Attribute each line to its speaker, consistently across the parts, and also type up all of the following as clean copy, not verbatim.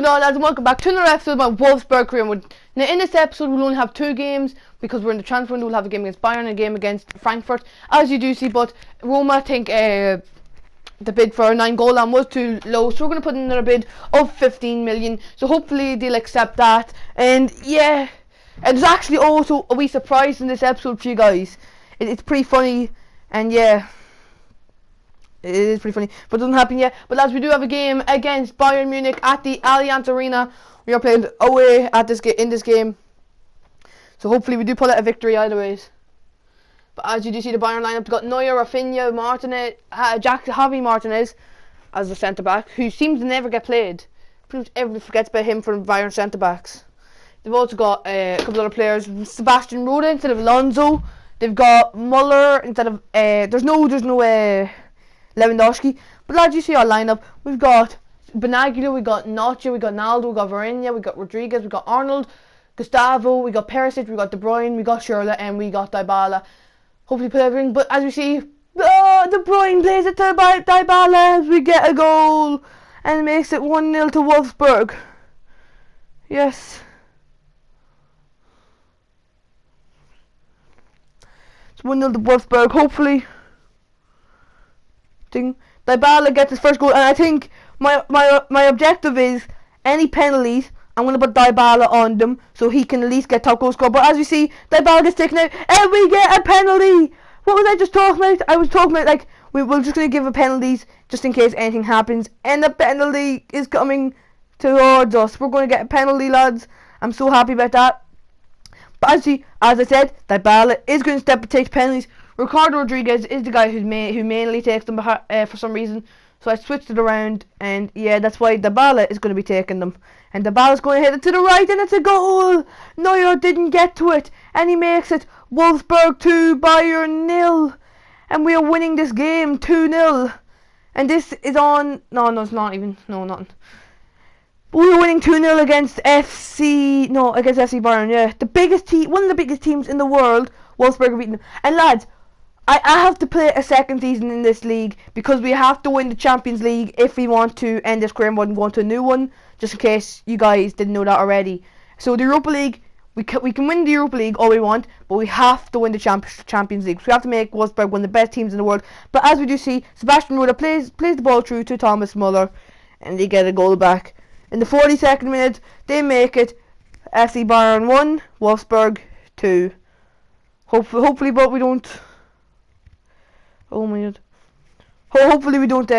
Speaker 1: going on, lads, and welcome back to another episode about Wolfsburg Real Madrid. Now, in this episode, we'll only have 2 games because we're in the transfer window. We'll have a game against Bayern and a game against Frankfurt, as you do see. But Roma think the bid for a 9-goal line was too low, so we're going to put in another bid of 15 million. So hopefully they'll accept that. And yeah, and there's actually also a wee surprise in this episode for you guys. It's pretty funny, and yeah. It is pretty funny, but it doesn't happen yet. But lads, we do have a game against Bayern Munich at the Allianz Arena. We are playing away at this in this game, so hopefully we do pull out a victory either ways. But as you do see the Bayern lineup, we've got Neuer, Rafinha, Martinez, Javi Martinez as the centre back, who seems to never get played. Pretty much everybody forgets about him from Bayern centre backs. They've also got a couple other players: Sebastian Rode instead of Alonso. They've got Muller instead of there's no Lewandowski. But lads, you see our lineup. We've got Benaglio, we got Nacho, we got Naldo, we got Varane, we got Rodriguez, we got Arnold, Gustavo, we got Perisic, we got De Bruyne, we got Schürrle, and we got Dybala. Hopefully put everything. But as we see, De Bruyne plays it to Dybala as we get a goal, and it makes it 1-0 to Wolfsburg. Yes. It's 1-0 to Wolfsburg. Hopefully Dybala gets his first goal, and I think my objective is any penalties, I'm going to put Dybala on them so he can at least get top goal scorer. But as you see, Dybala gets taken out and we get a penalty. What was I just talking about? I was talking about like we're just going to give a penalties just in case anything happens, and the penalty is coming towards us. We're going to get a penalty, lads. I'm so happy about that. But as I said, Dybala is going to step and take penalties. Ricardo Rodriguez is the guy who mainly takes them for some reason, so I switched it around, and yeah, that's why Dybala is going to be taking them. And Dybala's going to hit it to the right, and it's a goal! Neuer didn't get to it, and he makes it Wolfsburg 2, Bayern 0, and we are winning this game 2-0. And this is on... No, it's not even... No, nothing. We were winning 2-0 against FC Bayern, yeah. The biggest team, one of the biggest teams in the world. Wolfsburg are beating them. And lads, I have to play a second season in this league because we have to win the Champions League if we want to end this career and go on to a new one, just in case you guys didn't know that already. So the Europa League, we can win the Europa League all we want, but we have to win the Champions League. So we have to make Wolfsburg one of the best teams in the world. But as we do see, Sebastian Rode plays the ball through to Thomas Muller, and they get a goal back. In the 42nd minute, they make it FC Bayern 1, Wolfsburg 2. Hopefully, but we don't... Oh my god. Hopefully we don't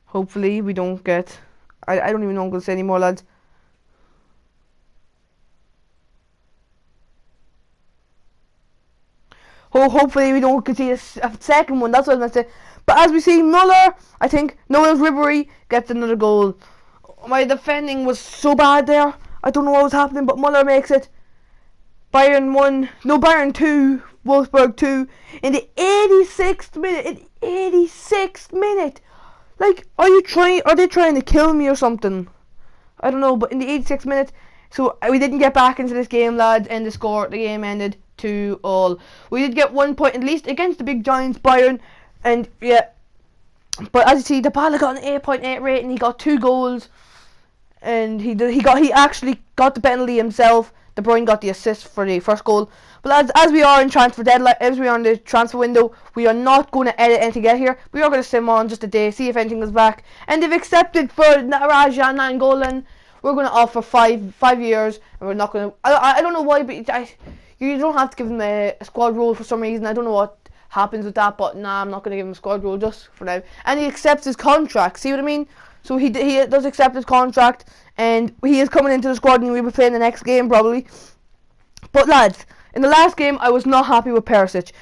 Speaker 1: Hopefully we don't get... I don't even know what I'm going to say anymore, lads. Hopefully we don't get a second one. That's what I was going to say. But as we see, Muller, I think, Noel Ribery gets another goal. My defending was so bad there. I don't know what was happening, but Muller makes it. Bayern 2, Wolfsburg 2 in the 86th minute. Like, are they trying to kill me or something? I don't know, but in the 86th minute, so we didn't get back into this game, lads, and the game ended 2-2. We did get 1 point at least against the big giants Bayern, and yeah. But as you see, Dybala got an 8.8 rating. He got 2 goals, and he actually got the penalty himself. De Bruyne got the assist for the first goal. But as we are in transfer deadline, as we are in the transfer window, we are not going to edit anything out here. We are going to sim on just a day, see if anything goes back. And they've accepted for Raja 9-goal. We're going to offer 5 years, and we're not going to. I don't know why, but you don't have to give him a squad role for some reason. I don't know what happens with that, but nah, I'm not going to give him a squad role just for now. And he accepts his contract. See what I mean? So he does accept his contract, and he is coming into the squad, and we'll be playing the next game probably. But lads, in the last game, I was not happy with Perisic.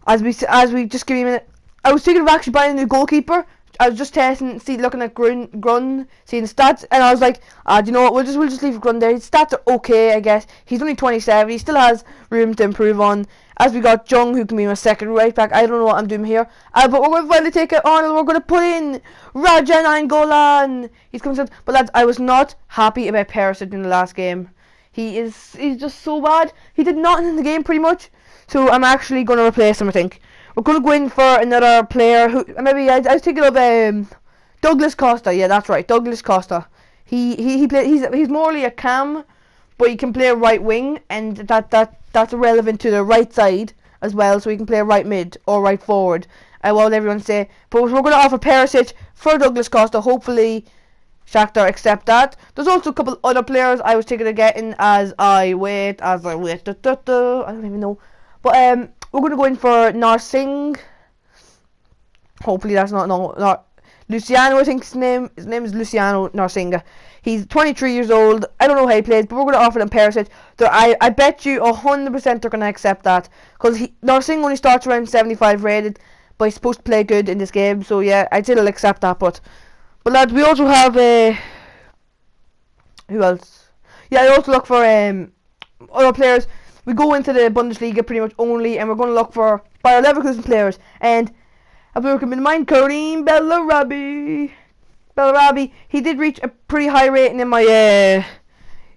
Speaker 1: As we just give me a minute, I was thinking of actually buying a new goalkeeper. I was just testing, looking at Grun, seeing the stats, and I was like, do you know what? We'll just leave Grun there. His stats are okay, I guess. He's only 27. He still has room to improve on. As we got Jung, who can be my second right back. I don't know what I'm doing here. But we're going to finally take it Arnold. We're going to put in Raja Nainggolan. He's coming out. But lads, I was not happy about Perisic in the last game. He's just so bad. He did nothing in the game pretty much. So I'm actually going to replace him, I think. We're going to go in for another player who maybe I was thinking of Douglas Costa, yeah, that's right, Douglas Costa. He's morely a cam, but he can play right wing, and that's relevant to the right side as well. So he can play right mid or right forward. I won't everyone say, but we're going to offer Perisic for Douglas Costa. Hopefully, Shakhtar accept that. There's also a couple other players I was thinking of getting as I wait. I don't even know, but we're going to go in for Narsing. Hopefully that's not Luciano, I think his name is Luciano Narsinga. He's 23 years old. I don't know how he plays, but we're going to offer him Perisic. I bet you 100% they're going to accept that, because Narsinga only starts around 75 rated, but he's supposed to play good in this game. So yeah, I'd say they'll accept that. But lads, we also have who else? Yeah, I also look for other players. We go into the Bundesliga pretty much only, and we're going to look for Bayer Leverkusen players. And I've been recommending mine, Karim Bellarabi. He did reach a pretty high rating in my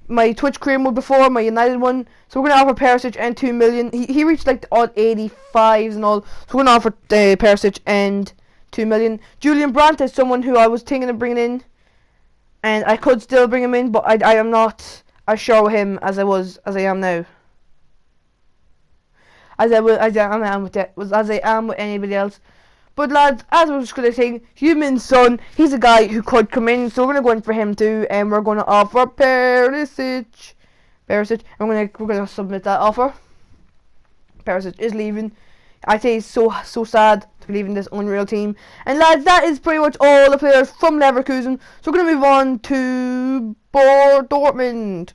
Speaker 1: my Twitch career mode before, my United one. So we're gonna offer Perisic and 2 million. He reached like the odd 85s and all. So we're gonna offer Perisic and 2 million. Julian Brandt is someone who I was thinking of bringing in, and I could still bring him in, but I am not as sure with him as I am now. As I am with anybody else. But lads, as I was just gonna say, Human Son, he's a guy who could come in, so we're gonna go in for him too, and we're gonna offer Perisic. We're gonna submit that offer. Perisic is leaving. I say it's so sad to be leaving this unreal team. And lads, that is pretty much all the players from Leverkusen. So we're gonna move on to Dortmund.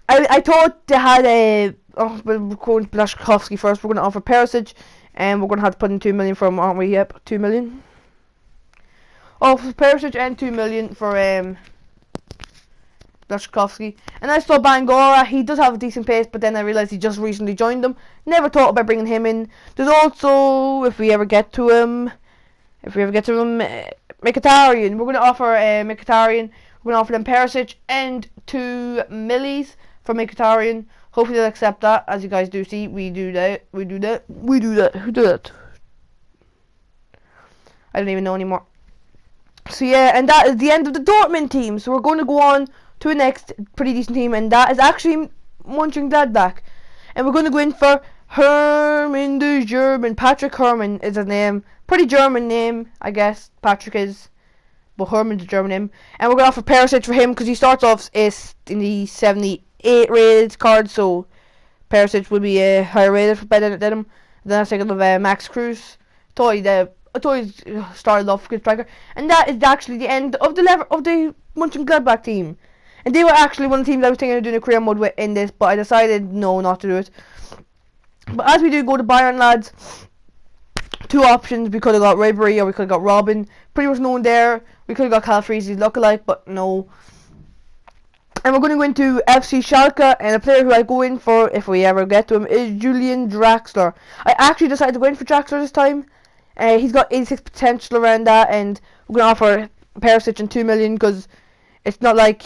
Speaker 1: I thought they had we're going Blaszczykowski first. We're gonna offer Perisic. And we're going to have to put in 2 million for him, aren't we? Yep, 2 million. Oh, for Perisic and 2 million for Blaszczykowski. And I saw Bangora. He does have a decent pace, but then I realised he just recently joined them. Never thought about bringing him in. There's also, if we ever get to him, Mkhitaryan. We're going to offer Mkhitaryan. We're going to offer them Perisic and 2 millies for Mkhitaryan. Hopefully they'll accept that. As you guys do see, we do that. Who did that? I don't even know anymore. So yeah, and that is the end of the Dortmund team. So we're going to go on to a next pretty decent team, and that is actually Mönchengladbach. And we're going to go in for Hermann the German. Patrick Hermann is his name. Pretty German name, I guess. Patrick is, but Hermann's a German name. And we're going to offer Perisic for him because he starts off in the 78 rated card, so Perisic would be higher rated better than him. Then I was thinking of Max Cruz. I thought he started off good striker, and that is actually the end of the Mönchengladbach team. And they were actually one of the teams I was thinking of doing a career mode with in this, but I decided no, not to do it. But as we do go to Bayern, lads, two options. We could have got Ribery or we could have got Robin. Pretty much known there. We could have got Calfreezy's lookalike, but no. And we're going to go into FC Schalke, and a player who I go in for, if we ever get to him, is Julian Draxler. I actually decided to go in for Draxler this time. He's got 86 potential around that, and we're going to offer Perisic and 2 million because it's not like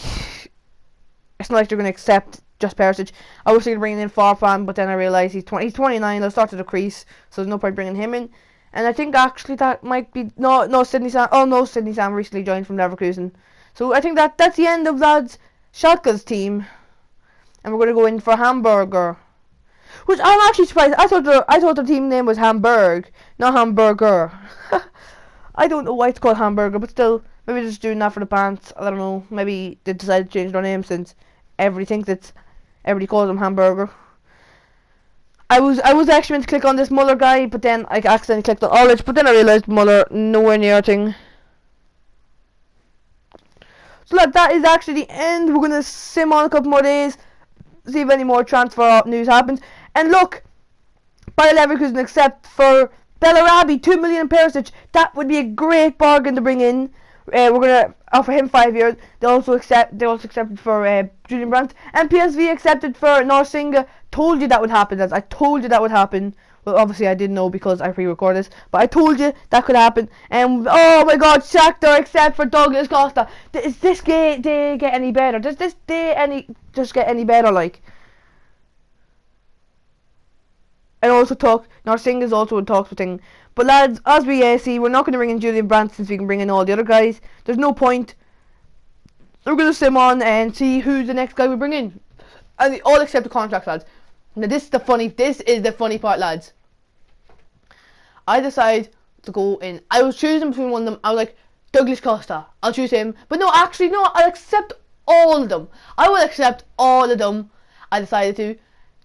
Speaker 1: they're going to accept just Perisic. I was thinking of bringing in Farfan, but then I realised he's 29. They'll start to decrease, so there's no point bringing him in. And I think actually that might be no Sidney Sam. Oh no, Sidney Sam recently joined from Leverkusen. So I think that's the end of lads Schalke's team, and we're going to go in for Hamburger. Which I'm actually surprised. I thought the team name was Hamburg, not Hamburger. I don't know why it's called Hamburger, but still, maybe they're just doing that for the pants. I don't know. Maybe they decided to change their name since everybody calls them Hamburger. I was actually meant to click on this Muller guy, but then I accidentally clicked on Ulrich, but then I realised Muller nowhere near a thing. So that is actually the end. We're gonna sim on a couple more days, see if any more transfer news happens. And look, Bayer Leverkusen accept for Bellarabi 2 million Perisic. That would be a great bargain to bring in. We're gonna offer him 5 years. They also accepted for Julian Brandt, and PSV accepted for Narsinga. Told you that would happen, lads. I told you that would happen. Well, obviously I didn't know because I pre-recorded this, but I told you that could happen. And oh my God, Shakhtar accept for Douglas Costa. Does this day get any better? Does this day just get any better? Like, and also Narsinga is also in talks with thing. But lads, as we see, we're not going to bring in Julian Brandt since we can bring in all the other guys. There's no point. We're going to sim on and see who's the next guy we bring in. And all except the contract, lads. Now this is the funny part, lads. I decide to go in. I was choosing between one of them. I was like, Douglas Costa, I'll choose him. But no, actually no, I'll accept all of them. I will accept all of them. I decided to,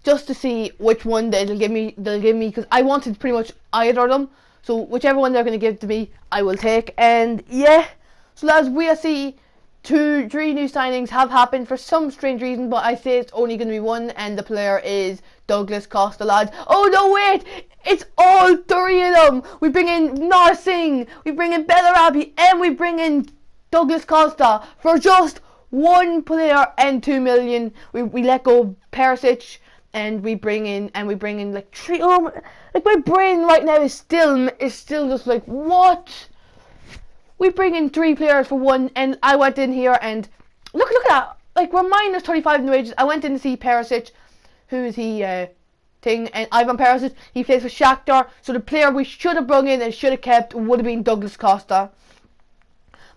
Speaker 1: just to see which one they'll give me, because I wanted pretty much either of them. So whichever one they're going to give to me, I will take. And yeah, so lads, we see 3 new signings have happened for some strange reason, but I say it's only going to be one, and the player is Douglas Costa, lads. Oh no, wait! It's all 3 of them! We bring in Narsingh, we bring in Bellarabi, and we bring in Douglas Costa for just 1 player and 2 million. We let go of Perisic, and we bring in like 3. Oh, like my brain right now is still just like, what? We bring in 3 players for 1, and I went in here and look at that. Like, we're minus 35 in the wages. I went in to see Perisic, who is he, and Ivan Perisic. He plays for Shakhtar, so the player we should have brought in and should have kept would have been Douglas Costa.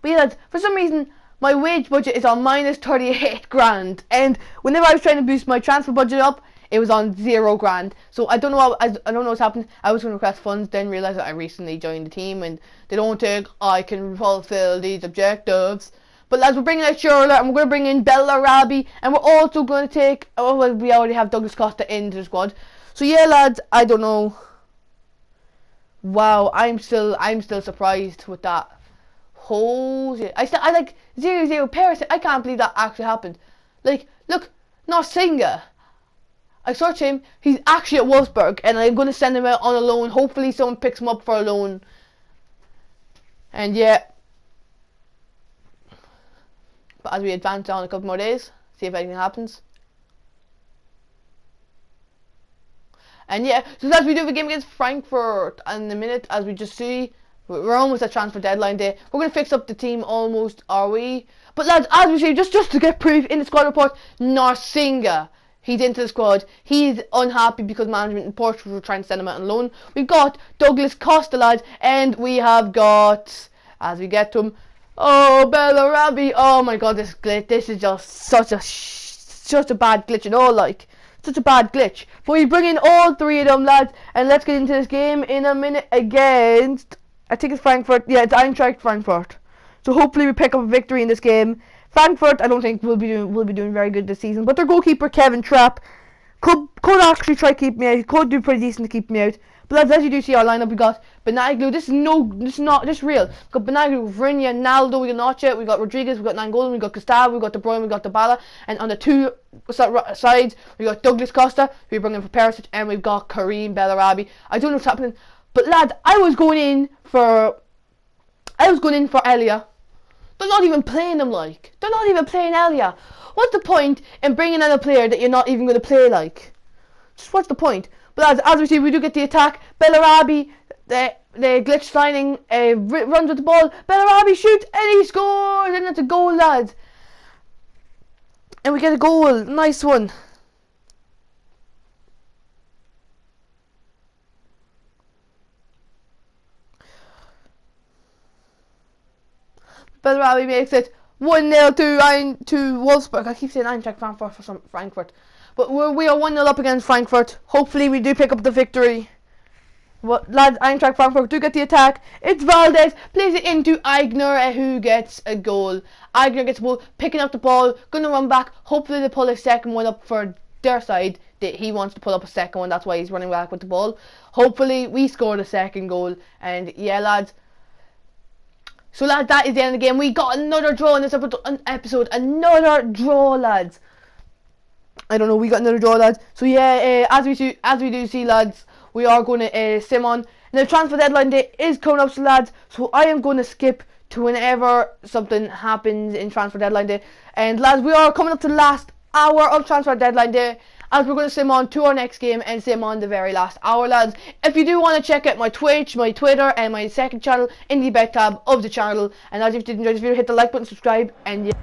Speaker 1: But yeah, lads, for some reason my wage budget is on minus 38 grand, and whenever I was trying to boost my transfer budget up, it was on 0 grand. So I don't know what's happened. I was going to request funds, then realised that I recently joined the team and they don't think I can fulfill these objectives. But lads, we're bringing out Charlotte, and we're going to bring in Bellarabi, and we're also going to take, oh well, we already have Douglas Costa into the squad. So yeah, lads, I don't know. Wow, I'm still surprised with that. Holy, I like 0-0 Paris. I can't believe that actually happened. Like, look, Narsingh. I search him. He's actually at Wolfsburg, and I'm going to send him out on a loan. Hopefully, someone picks him up for a loan. And yeah. But as we advance on a couple more days, see if anything happens. And yeah, so as we do the game against Frankfurt in a minute, as we just see, we're almost at transfer deadline day. We're going to fix up the team almost, are we? But lads, as we see, just to get proof in the squad report, Narsingh. He's into the squad. He's unhappy because management in Portugal were trying to send him out on loan. We've got Douglas Costa, lads, and we have got, as we get to him, oh, Bellarabi. Oh my god, this glitch. This is just such a bad glitch and all, like. Such a bad glitch. But we bring in all 3 of them, lads, and let's get into this game in a minute against, I think it's Frankfurt. Yeah, it's Eintracht Frankfurt. So hopefully we pick up a victory in this game. Frankfurt, I don't think will be doing very good this season, but their goalkeeper Kevin Trapp could actually try to keep me out. He could do pretty decent to keep me out. But lads, as you do see our lineup, we got Benaglu. This is not real. We got Benaglu, Vrinia, Naldo, we got Noche, we got Rodriguez, we got Nangolan, we got Gustavo, we got De Bruyne, we got Dybala, and on the 2 sides we got Douglas Costa, who we bring in for Perisic, and we've got Karim Bellarabi. I don't know what's happening, but lads, I was going in for Elia. They're not even playing him like. They're not even playing Elia. What's the point in bringing in a player that you're not even going to play like? Just what's the point? But as we see, we do get the attack. Bellarabi, the glitch signing, runs with the ball. Bellarabi shoots and he scores, and it's a goal, lads. And we get a goal. Nice one. Bellarabi makes it 1-0 to Wolfsburg. I keep saying Eintracht Frankfurt for Frankfurt. But we are 1-0 up against Frankfurt. Hopefully we do pick up the victory. But lads, Eintracht Frankfurt do get the attack. It's Valdez, plays it into Aigner, who gets a goal. Aigner gets a goal, picking up the ball, gonna run back. Hopefully they pull a second one up for their side. He wants to pull up a second one, that's why he's running back with the ball. Hopefully we score the second goal. And yeah, lads. So lads, that is the end of the game. We got another draw in this episode. Another draw, lads. I don't know, we got another draw, lads. So yeah, as we do see, lads, we are going to sim on. Now, transfer deadline day is coming up, so lads. So I am going to skip to whenever something happens in transfer deadline day. And lads, we are coming up to the last hour of transfer deadline day, as we're going to sim on to our next game and sim on the very last hour, lads. If you do want to check out my Twitch, my Twitter, and my second channel in the back tab of the channel, and as if you did enjoy this video, hit the like button, subscribe, and yeah.